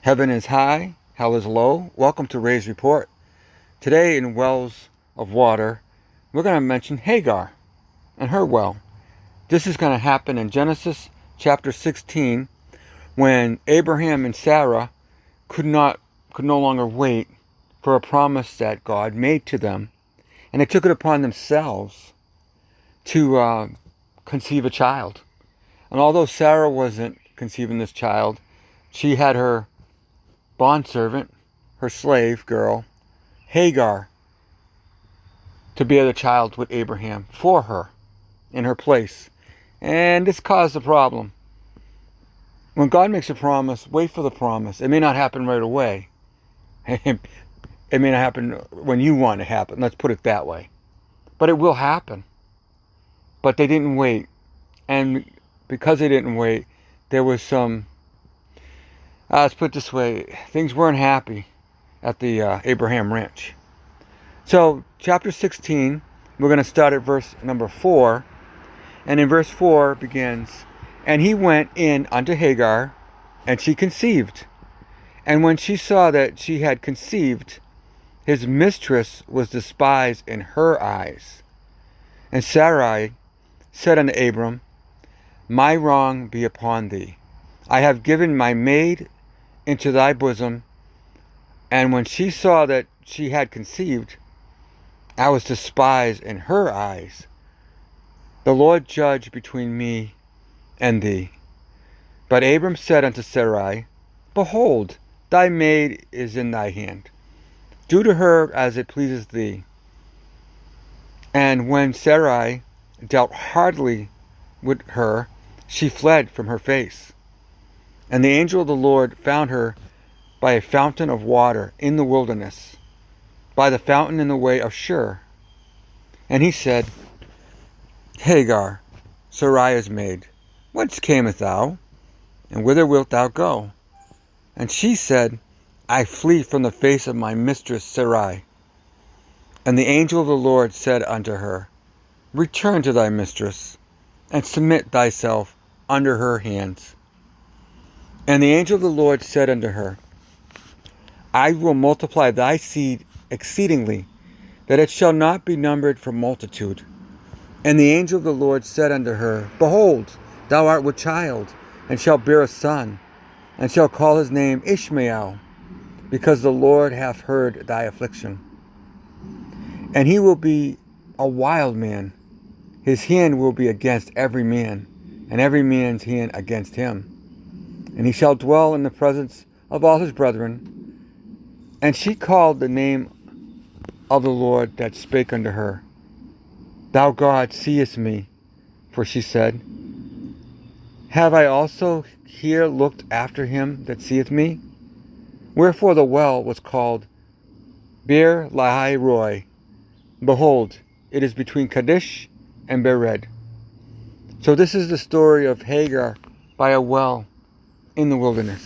Heaven is high, hell is low. Welcome to Ray's Report. Today in Wells of Water, we're going to mention Hagar and her well. This is going to happen in Genesis chapter 16 when Abraham and Sarah could no longer wait for a promise that God made to them. And they took it upon themselves to conceive a child. And although Sarah wasn't conceiving this child, she had her bondservant, her slave girl, Hagar, to bear the child with Abraham for her, in her place. And this caused a problem. When God makes a promise, wait for the promise. It may not happen right away. It may not happen when you want it to happen. Let's put it that way. But it will happen. But they didn't wait. And because they didn't wait, there was some, let's put it this way, things weren't happy at the Abraham ranch. So, chapter 16, we're going to start at verse number 4. And in verse 4 begins, "And he went in unto Hagar, and she conceived. And when she saw that she had conceived, his mistress was despised in her eyes. And Sarai said unto Abram, My wrong be upon thee. I have given my maid into thy bosom. And when she saw that she had conceived, I was despised in her eyes. The Lord judge between me and thee. But Abram said unto Sarai, Behold, thy maid is in thy hand. Do to her as it pleaseth thee. And when Sarai dealt hardly with her, she fled from her face. And the angel of the Lord found her by a fountain of water in the wilderness, by the fountain in the way of Shur. And he said, Hagar, Sarai's maid, whence camest thou, and whither wilt thou go? And she said, I flee from the face of my mistress Sarai. And the angel of the Lord said unto her, Return to thy mistress, and submit thyself under her hands. And the angel of the Lord said unto her, I will multiply thy seed exceedingly, that it shall not be numbered for multitude. And the angel of the Lord said unto her, Behold, thou art with child, and shalt bear a son, and shalt call his name Ishmael, because the Lord hath heard thy affliction. And he will be a wild man. His hand will be against every man, and every man's hand against him. And he shall dwell in the presence of all his brethren. And she called the name of the Lord that spake unto her, Thou God seest me. For she said, Have I also here looked after him that seeth me? Wherefore the well was called Beer Lahai Roi. Behold, it is between Kadesh and Bered. So this is the story of Hagar by a well in the wilderness.